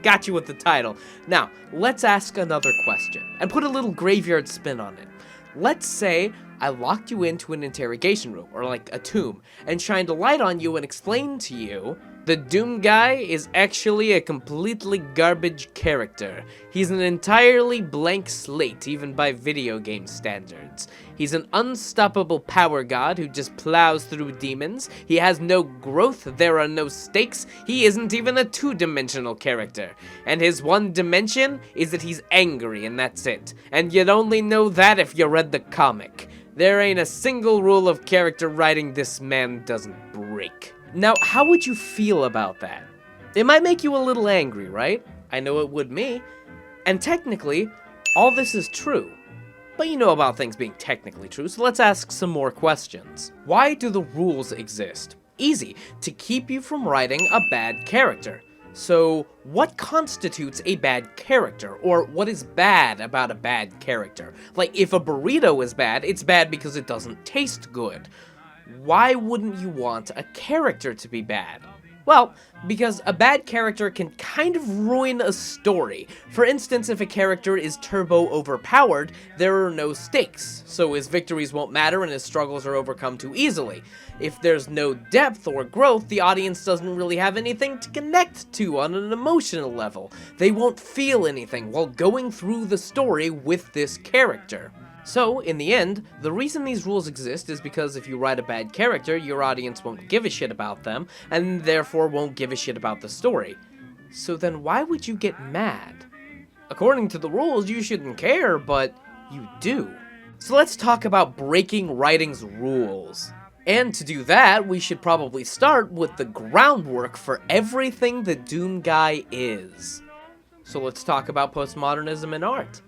got you with the title. Now, let's ask another question, and put a little graveyard spin on it. Let's say I locked you into an interrogation room, or like a tomb, and shined a light on you and explained to you the Doom guy is actually a completely garbage character. He's an entirely blank slate, even by video game standards. He's an unstoppable power god who just plows through demons. He has no growth, there are no stakes, he isn't even a two-dimensional character. And his one dimension is that he's angry, and that's it. And you'd only know that if you read the comic. There ain't a single rule of character writing this man doesn't break. Now, how would you feel about that? It might make you a little angry, right? I know it would me. And technically, all this is true. But you know about things being technically true, so let's ask some more questions. Why do the rules exist? Easy, to keep you from writing a bad character. So, what constitutes a bad character? Or what is bad about a bad character? Like, if a burrito is bad, it's bad because it doesn't taste good. Why wouldn't you want a character to be bad? Well, because a bad character can kind of ruin a story. For instance, if a character is turbo overpowered, there are no stakes, so his victories won't matter and his struggles are overcome too easily. If there's no depth or growth, the audience doesn't really have anything to connect to on an emotional level. They won't feel anything while going through the story with this character. So, in the end, the reason these rules exist is because if you write a bad character, your audience won't give a shit about them, and therefore won't give a shit about the story. So then why would you get mad? According to the rules, you shouldn't care, but you do. So let's talk about breaking writing's rules. And to do that, we should probably start with the groundwork for everything the Doom guy is. So let's talk about postmodernism in art.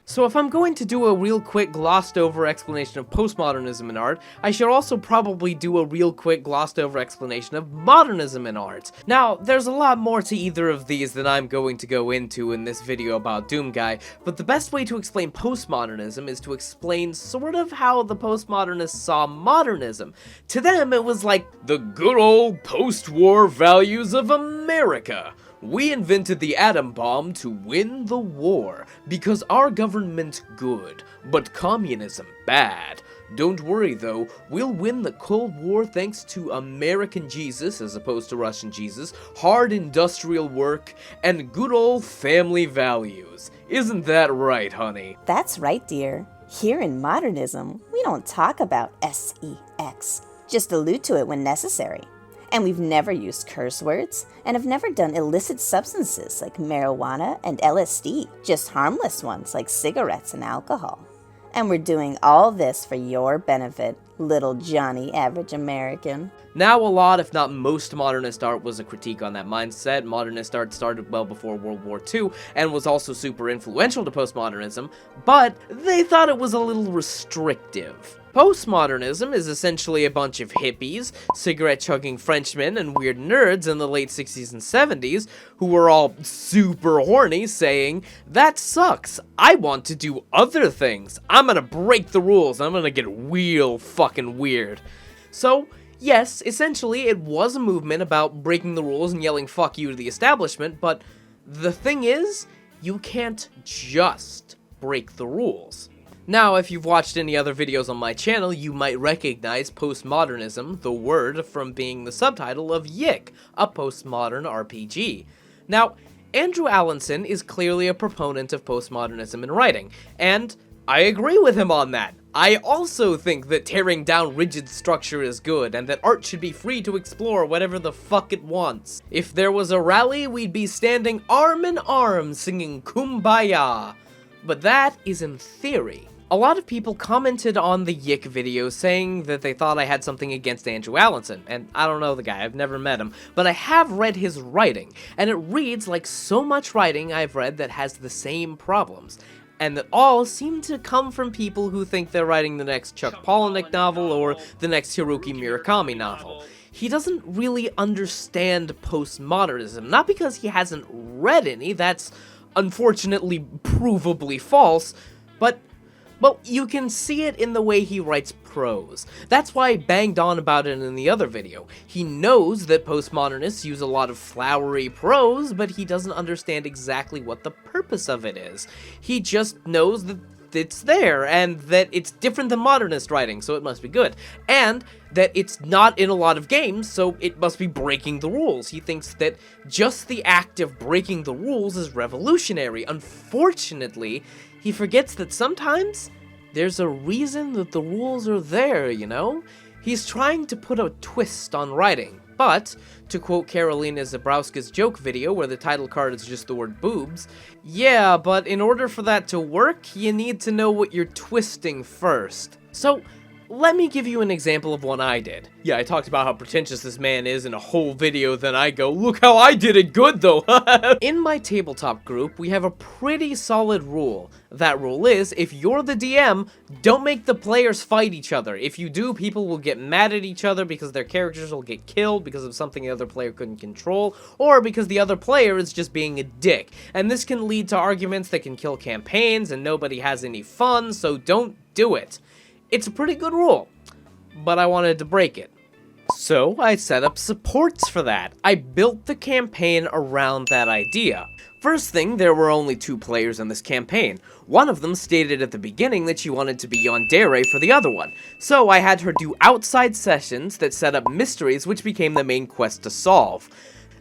So if I'm going to do a real quick glossed over explanation of postmodernism in art, I should also probably do a real quick glossed over explanation of modernism in art. Now, there's a lot more to either of these than I'm going to go into in this video about Doom Guy, but the best way to explain postmodernism is to explain sort of how the postmodernists saw modernism. To them, it was like the good old post-war values of America. We invented the atom bomb to win the war, because our government good, but communism bad. Don't worry though, we'll win the Cold War thanks to American Jesus as opposed to Russian Jesus, hard industrial work, and good old family values. Isn't that right, honey? That's right, dear. Here in modernism, we don't talk about sex, just allude to it when necessary. And we've never used curse words, and have never done illicit substances like marijuana and LSD, just harmless ones like cigarettes and alcohol. And we're doing all this for your benefit, little Johnny Average American. Now, a lot, if not most, modernist art was a critique on that mindset. Modernist art started well before World War II, and was also super influential to postmodernism, but they thought it was a little restrictive. Postmodernism is essentially a bunch of hippies, cigarette-chugging Frenchmen, and weird nerds in the late 60s and 70s who were all super horny saying, "That sucks, I want to do other things, I'm gonna break the rules, I'm gonna get real fucking weird." So, yes, essentially it was a movement about breaking the rules and yelling fuck you to the establishment, but the thing is, you can't just break the rules. Now, if you've watched any other videos on my channel, you might recognize postmodernism, the word, from being the subtitle of Yick, a postmodern RPG. Now, Andrew Allinson is clearly a proponent of postmodernism in writing, and I agree with him on that. I also think that tearing down rigid structure is good, and that art should be free to explore whatever the fuck it wants. If there was a rally, we'd be standing arm in arm singing Kumbaya. But that is in theory. A lot of people commented on the Yick video saying that they thought I had something against Andrew Allinson, and I don't know the guy, I've never met him, but I have read his writing, and it reads like so much writing I've read that has the same problems, and that all seem to come from people who think they're writing the next Chuck Palahniuk novel or the next Haruki Murakami novel. He doesn't really understand postmodernism, not because he hasn't read any, that's unfortunately provably false, but Well, you can see it in the way he writes prose. That's why I banged on about it in the other video. He knows that postmodernists use a lot of flowery prose, but he doesn't understand exactly what the purpose of it is. He just knows that it's there, and that it's different than modernist writing, so it must be good, and that it's not in a lot of games, so it must be breaking the rules. He thinks that just the act of breaking the rules is revolutionary. Unfortunately, he forgets that sometimes there's a reason that the rules are there, you know? He's trying to put a twist on writing, but, to quote Karolina Zabrowska's joke video where the title card is just the word boobs, yeah, but in order for that to work, you need to know what you're twisting first. So, let me give you an example of one I did. Yeah, I talked about how pretentious this man is in a whole video, then I go, look how I did it good though! In my tabletop group, we have a pretty solid rule. That rule is, if you're the DM, don't make the players fight each other. If you do, people will get mad at each other because their characters will get killed because of something the other player couldn't control, or because the other player is just being a dick. And this can lead to arguments that can kill campaigns, and nobody has any fun, so don't do it. It's a pretty good rule, but I wanted to break it. So I set up supports for that. I built the campaign around that idea. First thing, there were only 2 players in this campaign. One of them stated at the beginning that she wanted to be yandere for the other one, so I had her do outside sessions that set up mysteries which became the main quest to solve.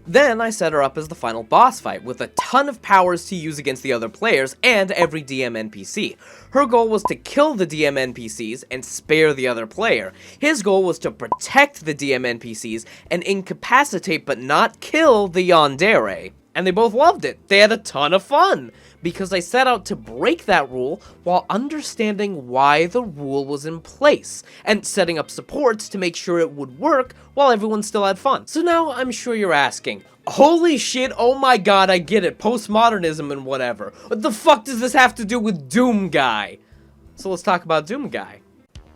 Then I set her up as the final boss fight, with a ton of powers to use against the other players and every DM NPC. Her goal was to kill the DM NPCs and spare the other player. His goal was to protect the DM NPCs and incapacitate but not kill the yandere. And they both loved it. They had a ton of fun, because I set out to break that rule while understanding why the rule was in place, and setting up supports to make sure it would work while everyone still had fun. So now I'm sure you're asking, holy shit, oh my god, I get it, postmodernism and whatever. What the fuck does this have to do with Doom Guy? So let's talk about Doom Guy.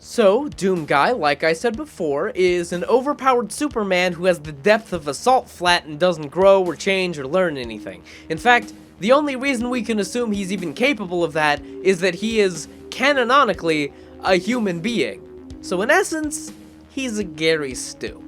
So, Doom Guy, like I said before, is an overpowered Superman who has the depth of a salt flat and doesn't grow or change or learn anything. In fact, the only reason we can assume he's even capable of that is that he is, canonically, a human being. So in essence, he's a Gary Stu.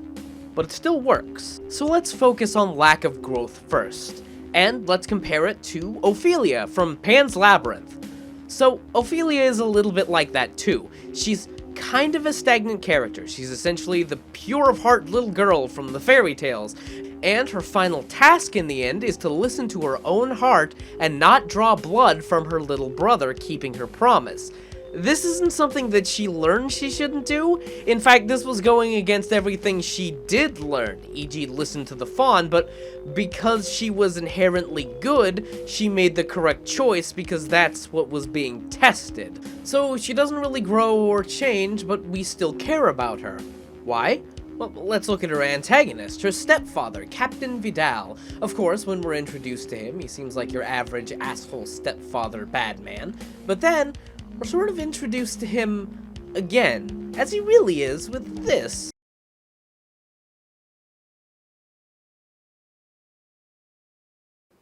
But it still works. So let's focus on lack of growth first. And let's compare it to Ophelia from Pan's Labyrinth. So, Ophelia is a little bit like that too. She's kind of a stagnant character. She's essentially the pure of heart little girl from the fairy tales, and her final task in the end is to listen to her own heart and not draw blood from her little brother, keeping her promise. This isn't something that she learned she shouldn't do. In fact, this was going against everything she did learn, e.g. listen to the fawn, but because she was inherently good, she made the correct choice because that's what was being tested. So she doesn't really grow or change, but we still care about her. Why? Well, let's look at her antagonist, her stepfather, Captain Vidal. Of course, when we're introduced to him, he seems like your average asshole stepfather bad man, but then we're sort of introduced to him again, as he really is with this.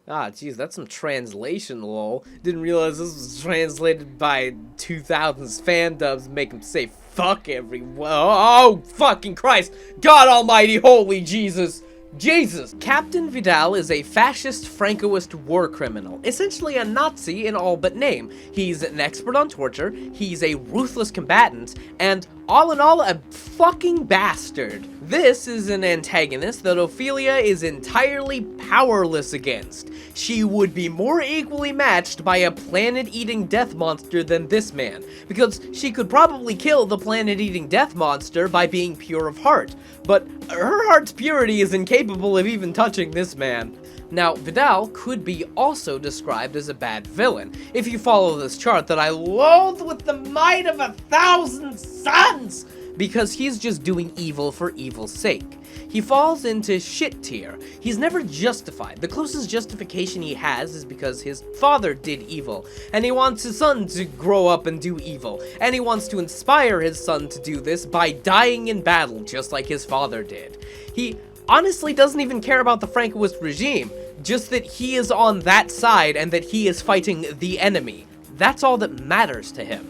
Ah, geez, that's some translation, lol. Didn't realize this was translated by 2000s fan dubs, make them say fuck everyone. Oh, fucking Christ! God almighty, holy Jesus! Jesus! Captain Vidal is a fascist Francoist war criminal, essentially a Nazi in all but name. He's an expert on torture, he's a ruthless combatant, and all in all, a fucking bastard. This is an antagonist that Ophelia is entirely powerless against. She would be more equally matched by a planet-eating death monster than this man, because she could probably kill the planet-eating death monster by being pure of heart, but her heart's purity is incapable of even touching this man. Now, Vidal could be also described as a bad villain, if you follow this chart that I loathe with the might of 1,000 suns, because he's just doing evil for evil's sake. He falls into shit tier. He's never justified. The closest justification he has is because his father did evil, and he wants his son to grow up and do evil, and he wants to inspire his son to do this by dying in battle, just like his father did. He honestly doesn't even care about the Francoist regime, just that he is on that side and that he is fighting the enemy. That's all that matters to him.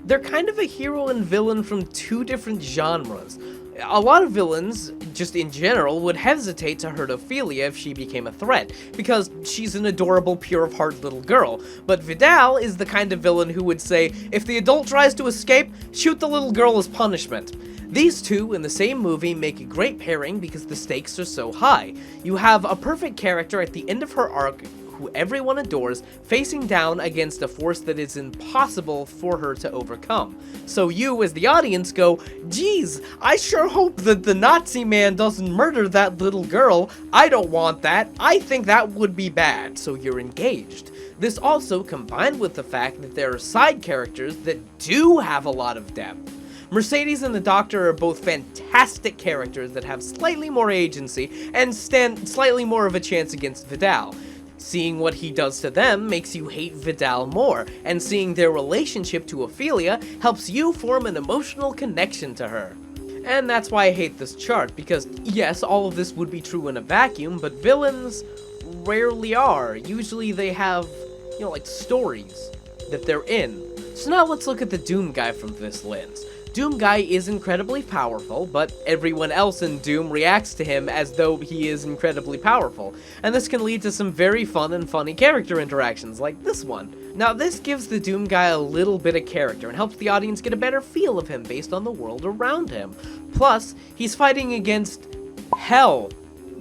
they're kind of a hero and villain from two different genres. A lot of villains, just in general, would hesitate to hurt Ophelia if she became a threat, because she's an adorable, pure-of-heart little girl. But Vidal is the kind of villain who would say, if the adult tries to escape, shoot the little girl as punishment. These two, in the same movie, make a great pairing because the stakes are so high. You have a perfect character at the end of her arc who everyone adores, facing down against a force that is impossible for her to overcome. So you, as the audience, go, geez, I sure hope that the Nazi man doesn't murder that little girl. I don't want that. I think that would be bad. So you're engaged. This also combined with the fact that there are side characters that do have a lot of depth. Mercedes and the Doctor are both fantastic characters that have slightly more agency and stand slightly more of a chance against Vidal. Seeing what he does to them makes you hate Vidal more, and seeing their relationship to Ophelia helps you form an emotional connection to her. And that's why I hate this chart, because yes, all of this would be true in a vacuum, but villains rarely are. Usually they have, like stories that they're in. So now let's look at the Doom guy from this lens. Doom guy is incredibly powerful, but everyone else in Doom reacts to him as though he is incredibly powerful, and this can lead to some very fun and funny character interactions like this one. Now this gives the Doom guy a little bit of character and helps the audience get a better feel of him based on the world around him. Plus, he's fighting against hell.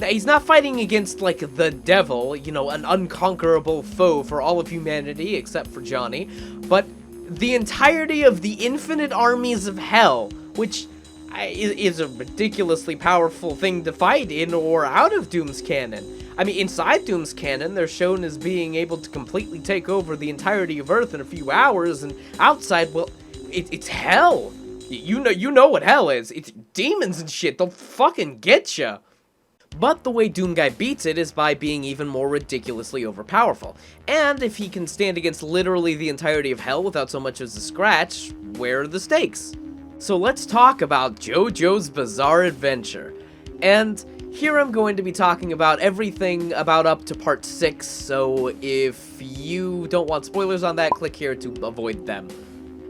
He's not fighting against, like, the devil, an unconquerable foe for all of humanity except for Johnny, but the entirety of the infinite armies of hell, which is a ridiculously powerful thing to fight in or out of Doom's canon. I mean, inside Doom's canon, they're shown as being able to completely take over the entirety of Earth in a few hours, and outside, well, it's hell. You know what hell is. It's demons and shit. They'll fucking get ya. But the way Doom Guy beats it is by being even more ridiculously overpowerful. And if he can stand against literally the entirety of hell without so much as a scratch, where are the stakes? So let's talk about JoJo's Bizarre Adventure. And here I'm going to be talking about everything about up to part 6, so if you don't want spoilers on that, click here to avoid them.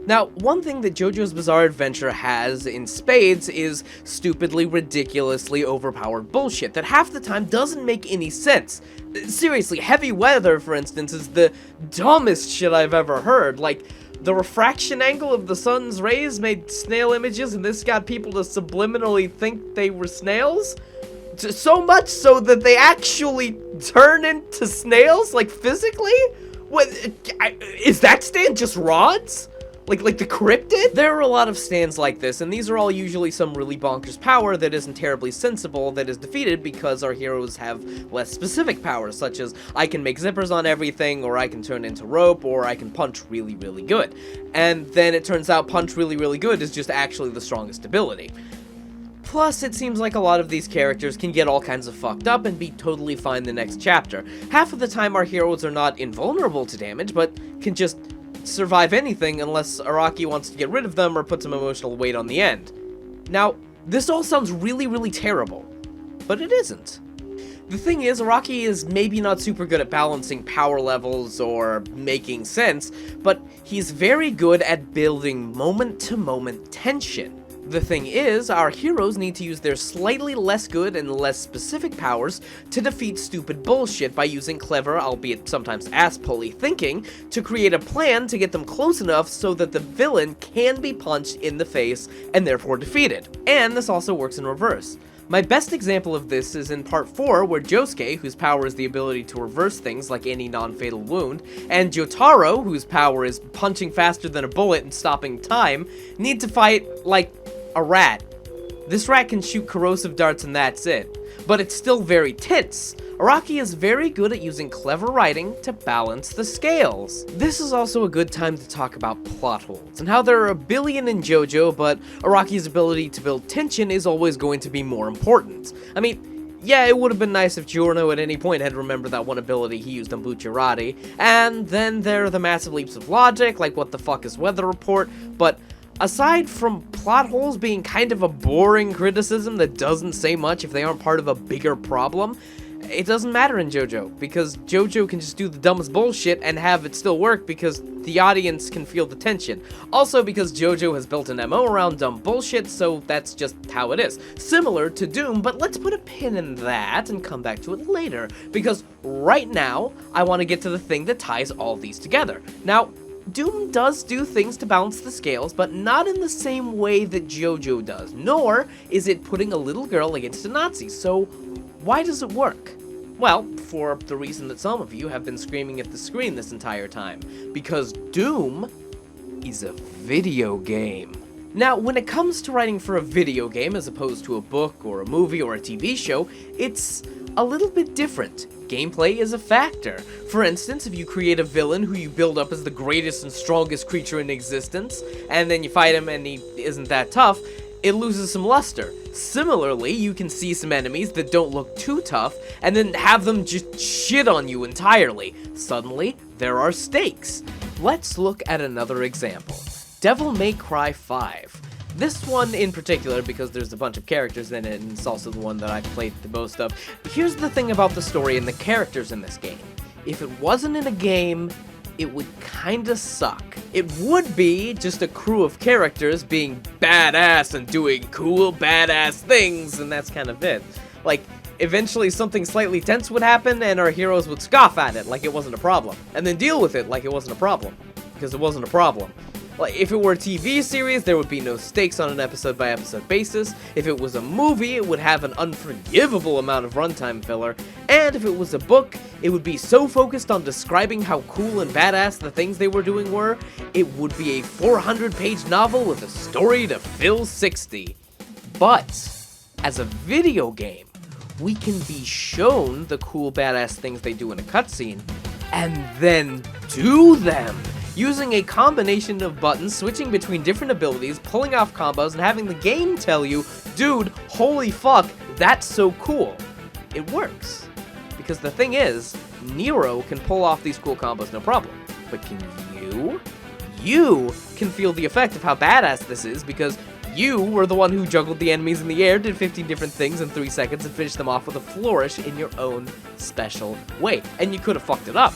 Now, one thing that JoJo's Bizarre Adventure has in spades is stupidly, ridiculously overpowered bullshit that half the time doesn't make any sense. Seriously, heavy weather, for instance, is the dumbest shit I've ever heard. Like, the refraction angle of the sun's rays made snail images, and this got people to subliminally think they were snails? So much so that they actually turn into snails, like, physically? What, is that stand just rods? Like the cryptid? There are a lot of stands like this, and these are all usually some really bonkers power that isn't terribly sensible that is defeated because our heroes have less specific powers, such as I can make zippers on everything, or I can turn into rope, or I can punch really, really good. And then it turns out punch really, really good is just actually the strongest ability. Plus, it seems like a lot of these characters can get all kinds of fucked up and be totally fine the next chapter. Half of the time our heroes are not invulnerable to damage, but can just survive anything unless Araki wants to get rid of them or put some emotional weight on the end. Now, this all sounds really, really terrible, but it isn't. The thing is, Araki is maybe not super good at balancing power levels or making sense, but he's very good at building moment-to-moment tension. The thing is, our heroes need to use their slightly less good and less specific powers to defeat stupid bullshit by using clever, albeit sometimes ass-pully thinking, to create a plan to get them close enough so that the villain can be punched in the face and therefore defeated. And this also works in reverse. My best example of this is in part 4, where Josuke, whose power is the ability to reverse things like any non-fatal wound, and Jotaro, whose power is punching faster than a bullet and stopping time, need to fight, like, a rat. This rat can shoot corrosive darts and that's it. But it's still very tense. Araki is very good at using clever writing to balance the scales. This is also a good time to talk about plot holes, and how there are a billion in JoJo, but Araki's ability to build tension is always going to be more important. I mean, yeah, it would have been nice if Giorno at any point had remembered that one ability he used on Bucciarati, and then there are the massive leaps of logic, like what the fuck is weather report, but aside from plot holes being kind of a boring criticism that doesn't say much if they aren't part of a bigger problem, it doesn't matter in JoJo, because JoJo can just do the dumbest bullshit and have it still work because the audience can feel the tension. Also because JoJo has built an MO around dumb bullshit, so that's just how it is. Similar to Doom, but let's put a pin in that and come back to it later, because right now, I want to get to the thing that ties all these together. Now, Doom does do things to balance the scales, but not in the same way that JoJo does, nor is it putting a little girl against a Nazi, so why does it work? Well, for the reason that some of you have been screaming at the screen this entire time, because Doom is a video game. Now, when it comes to writing for a video game as opposed to a book or a movie or a TV show, it's a little bit different. Gameplay is a factor. For instance, if you create a villain who you build up as the greatest and strongest creature in existence, and then you fight him and he isn't that tough, it loses some luster. Similarly, you can see some enemies that don't look too tough, and then have them just shit on you entirely. Suddenly, there are stakes. Let's look at another example. Devil May Cry 5. This one in particular, because there's a bunch of characters in it, and it's also the one that I've played the most of. Here's the thing about the story and the characters in this game. If it wasn't in a game, it would kinda suck. It would be just a crew of characters being badass and doing cool badass things, and that's kind of it. Like, eventually something slightly tense would happen, and our heroes would scoff at it like it wasn't a problem, and then deal with it like it wasn't a problem, because it wasn't a problem. Like, if it were a TV series, there would be no stakes on an episode-by-episode basis. If it was a movie, it would have an unforgivable amount of runtime filler. And if it was a book, it would be so focused on describing how cool and badass the things they were doing were, it would be a 400-page novel with a story to fill 60. But, as a video game, we can be shown the cool badass things they do in a cutscene, and then do them! Using a combination of buttons, switching between different abilities, pulling off combos, and having the game tell you, dude, holy fuck, that's so cool. It works. Because the thing is, Nero can pull off these cool combos no problem. But can you? You can feel the effect of how badass this is because you were the one who juggled the enemies in the air, did 15 different things in 3 seconds, and finished them off with a flourish in your own special way. And you could have fucked it up.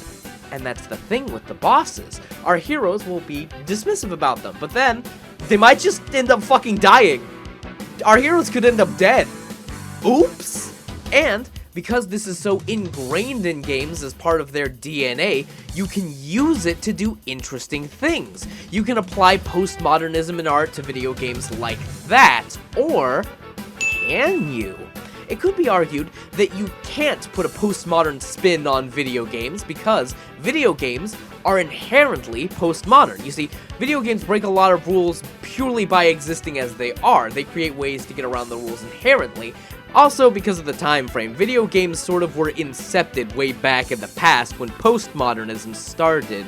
And that's the thing with the bosses. Our heroes will be dismissive about them, but then they might just end up fucking dying. Our heroes could end up dead. Oops! And because this is so ingrained in games as part of their DNA, you can use it to do interesting things. You can apply postmodernism in art to video games like that, or can you? It could be argued that you can't put a postmodern spin on video games because video games are inherently postmodern. You see, video games break a lot of rules purely by existing as they are. They create ways to get around the rules inherently. Also, because of the time frame, video games sort of were incepted way back in the past when postmodernism started.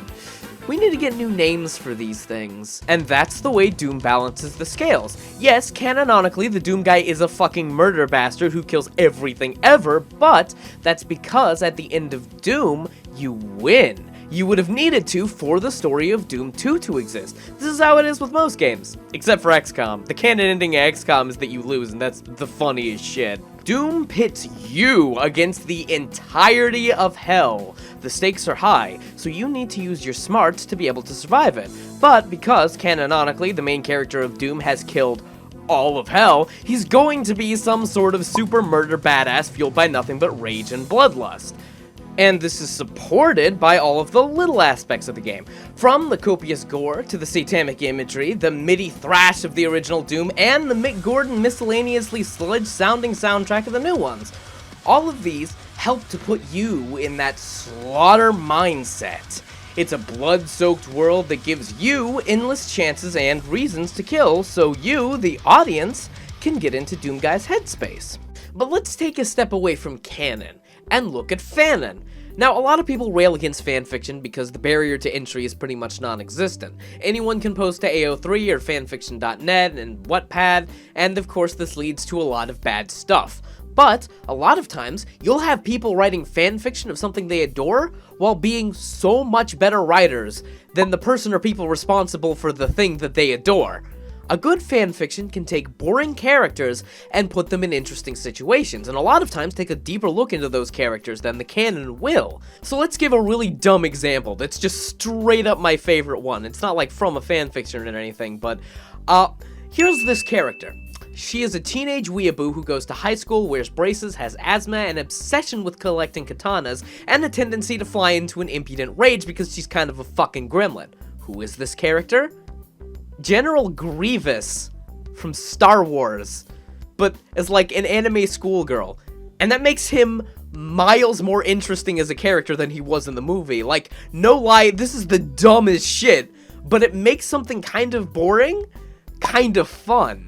We need to get new names for these things. And that's the way Doom balances the scales. Yes, canonically, the Doom guy is a fucking murder bastard who kills everything ever, but that's because at the end of Doom, you win. You would have needed to for the story of Doom 2 to exist. This is how it is with most games. Except for XCOM. The canon ending of XCOM is that you lose, and that's the funniest shit. Doom pits you against the entirety of hell. The stakes are high, so you need to use your smarts to be able to survive it. But because, canonically, the main character of Doom has killed all of hell, he's going to be some sort of super murder badass fueled by nothing but rage and bloodlust. And this is supported by all of the little aspects of the game. From the copious gore, to the satanic imagery, the MIDI thrash of the original Doom, and the Mick Gordon miscellaneously sludge-sounding soundtrack of the new ones. All of these help to put you in that slaughter mindset. It's a blood-soaked world that gives you endless chances and reasons to kill, so you, the audience, can get into Doom Guy's headspace. But let's take a step away from canon and look at fanon. Now, a lot of people rail against fanfiction because the barrier to entry is pretty much non-existent. Anyone can post to AO3 or fanfiction.net and Wattpad, and of course this leads to a lot of bad stuff. But, a lot of times, you'll have people writing fanfiction of something they adore while being so much better writers than the person or people responsible for the thing that they adore. A good fanfiction can take boring characters and put them in interesting situations, and a lot of times take a deeper look into those characters than the canon will. So let's give a really dumb example that's just straight up my favorite one. It's not like from a fanfiction or anything, but here's this character. She is a teenage weeaboo who goes to high school, wears braces, has asthma, an obsession with collecting katanas, and a tendency to fly into an impudent rage because she's kind of a fucking gremlin. Who is this character? General Grievous from Star Wars, but as like an anime schoolgirl. And that makes him miles more interesting as a character than he was in the movie. Like, no lie, this is the dumbest shit, but it makes something kind of boring, kind of fun.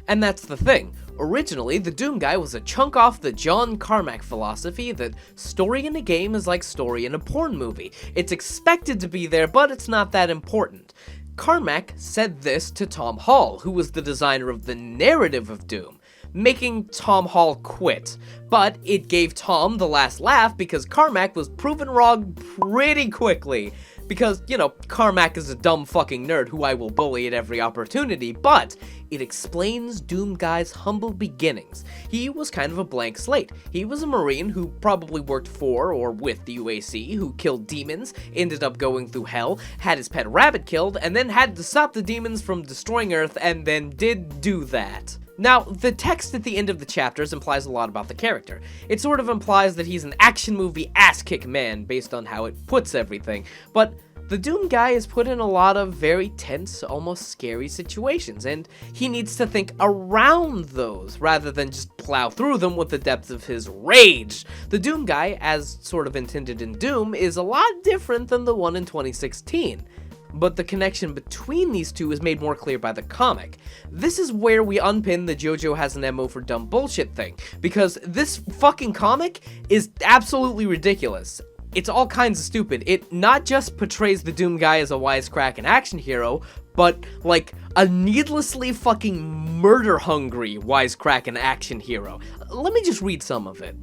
And that's the thing. Originally, the Doom Guy was a chunk off the John Carmack philosophy that story in a game is like story in a porn movie. It's expected to be there, but it's not that important. Carmack said this to Tom Hall, who was the designer of the narrative of Doom, making Tom Hall quit. But it gave Tom the last laugh because Carmack was proven wrong pretty quickly. Because, you know, Carmack is a dumb fucking nerd who I will bully at every opportunity, but it explains Doom Guy's humble beginnings. He was kind of a blank slate. He was a Marine who probably worked for or with the UAC, who killed demons, ended up going through hell, had his pet rabbit killed, and then had to stop the demons from destroying Earth, and then did do that. Now, the text at the end of the chapters implies a lot about the character. It sort of implies that he's an action movie ass-kick man based on how it puts everything, but the Doom Guy is put in a lot of very tense, almost scary situations, and he needs to think around those rather than just plow through them with the depth of his rage. The Doom Guy, as sort of intended in Doom, is a lot different than the one in 2016. But the connection between these two is made more clear by the comic. This is where we unpin the JoJo has an MO for dumb bullshit thing, because this fucking comic is absolutely ridiculous. It's all kinds of stupid. It not just portrays the Doom Guy as a wisecrack and action hero, but like a needlessly fucking murder-hungry wisecrack and action hero. Let me just read some of it.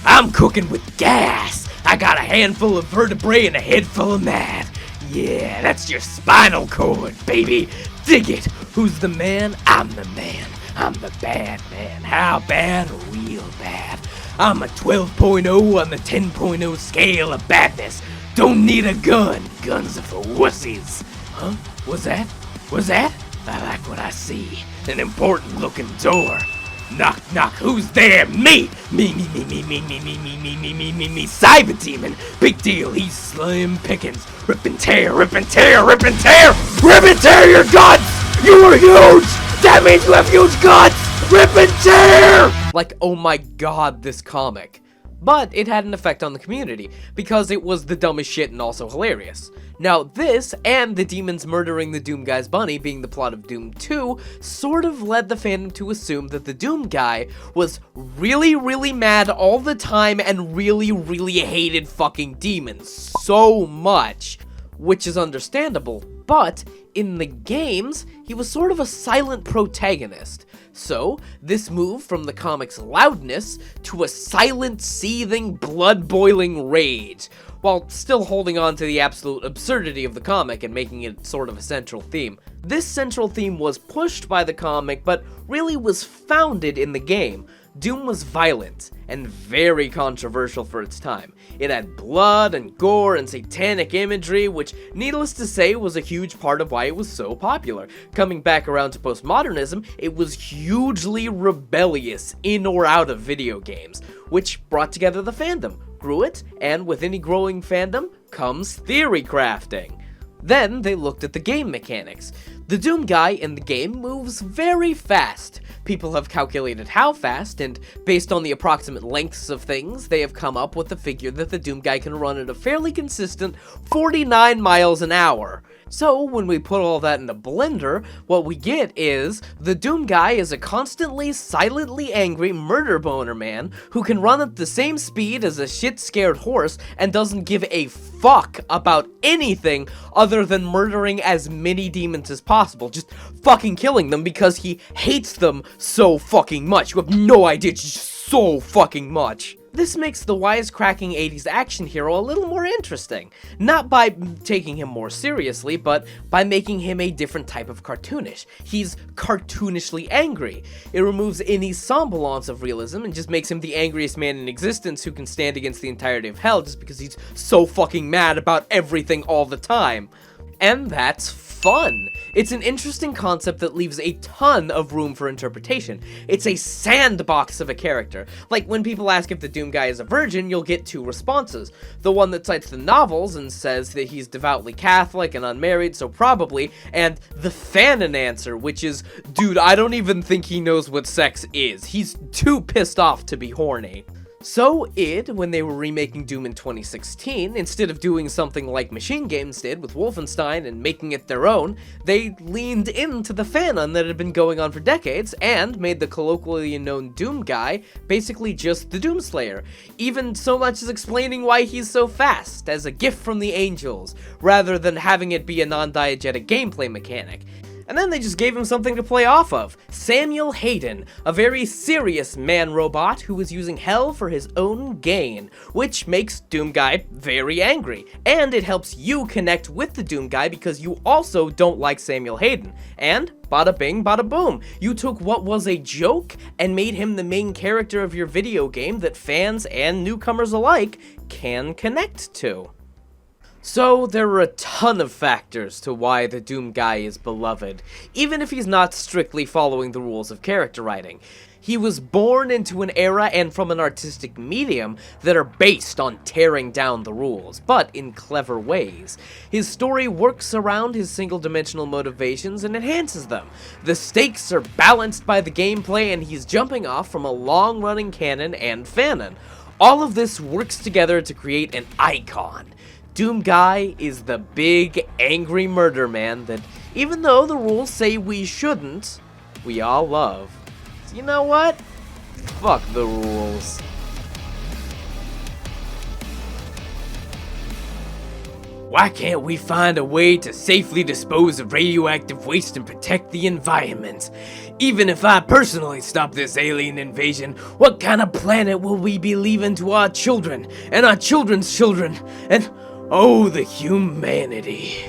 I'm cooking with gas. I got a handful of vertebrae and a head full of mad. Yeah, that's your spinal cord, baby. Dig it. Who's the man? I'm the man. I'm the bad man. How bad? Real bad. I'm a 12.0 on the 10.0 scale of badness. Don't need a gun. Guns are for wussies. Huh? What's that? What's that? I like what I see. An important looking door. Knock, knock, who's there? Me! Me, Cyber Demon! Big deal, he's Slim Pickens. Rip and tear, rip and tear, rip and tear! Rip and tear your guts! You are huge! That means you have huge guts! Rip and tear! Like, oh my god, this comic. But it had an effect on the community, because it was the dumbest shit and also hilarious. Now this, and the demons murdering the Doom Guy's bunny being the plot of Doom 2, sort of led the fandom to assume that the Doom Guy was really, really mad all the time and really, really hated fucking demons so much. Which is understandable, but in the games, he was sort of a silent protagonist. So, this moved from the comic's loudness to a silent, seething, blood-boiling rage, while still holding on to the absolute absurdity of the comic and making it sort of a central theme. This central theme was pushed by the comic, but really was founded in the game. Doom was violent and very controversial for its time. It had blood and gore and satanic imagery, which, needless to say, was a huge part of why it was so popular. Coming back around to postmodernism, it was hugely rebellious in or out of video games, which brought together the fandom, grew it, and with any growing fandom comes theory crafting. Then they looked at the game mechanics. The Doom Guy in the game moves very fast. People have calculated how fast, and based on the approximate lengths of things, they have come up with the figure that the Doom Guy can run at a fairly consistent 49 miles an hour. So, when we put all that in a blender, what we get is, the Doom Guy is a constantly, silently angry murder boner man who can run at the same speed as a shit-scared horse and doesn't give a fuck about anything other than murdering as many demons as possible, just fucking killing them because he hates them so fucking much. You have no idea, just so fucking much. This makes the wisecracking 80s action hero a little more interesting. Not by taking him more seriously, but by making him a different type of cartoonish. He's cartoonishly angry. It removes any semblance of realism and just makes him the angriest man in existence who can stand against the entirety of hell just because he's so fucking mad about everything all the time. And that's fun. It's an interesting concept that leaves a ton of room for interpretation. It's a sandbox of a character. Like, when people ask if the Doom guy is a virgin, you'll get two responses. The one that cites the novels and says that he's devoutly Catholic and unmarried, so probably, and the fanon answer, which is, dude, I don't even think he knows what sex is. He's too pissed off to be horny. So id, when they were remaking Doom in 2016, instead of doing something like Machine Games did with Wolfenstein and making it their own, they leaned into the fanon that had been going on for decades and made the colloquially known Doom guy basically just the Doomslayer, even so much as explaining why he's so fast, as a gift from the angels, rather than having it be a non-diegetic gameplay mechanic. And then they just gave him something to play off of. Samuel Hayden, a very serious man-robot who is using hell for his own gain, which makes Doom Guy very angry. And it helps you connect with the Doom Guy because you also don't like Samuel Hayden. And bada bing, bada boom. You took what was a joke and made him the main character of your video game that fans and newcomers alike can connect to. So, there are a ton of factors to why the Doom guy is beloved, even if he's not strictly following the rules of character writing. He was born into an era and from an artistic medium that are based on tearing down the rules, but in clever ways. His story works around his single-dimensional motivations and enhances them. The stakes are balanced by the gameplay, and he's jumping off from a long-running canon and fanon. All of this works together to create an icon. Doom Guy is the big, angry murder man that, even though the rules say we shouldn't, we all love. So you know what? Fuck the rules. Why can't we find a way to safely dispose of radioactive waste and protect the environment? Even if I personally stop this alien invasion, what kind of planet will we be leaving to our children and our children's children? And oh, the humanity.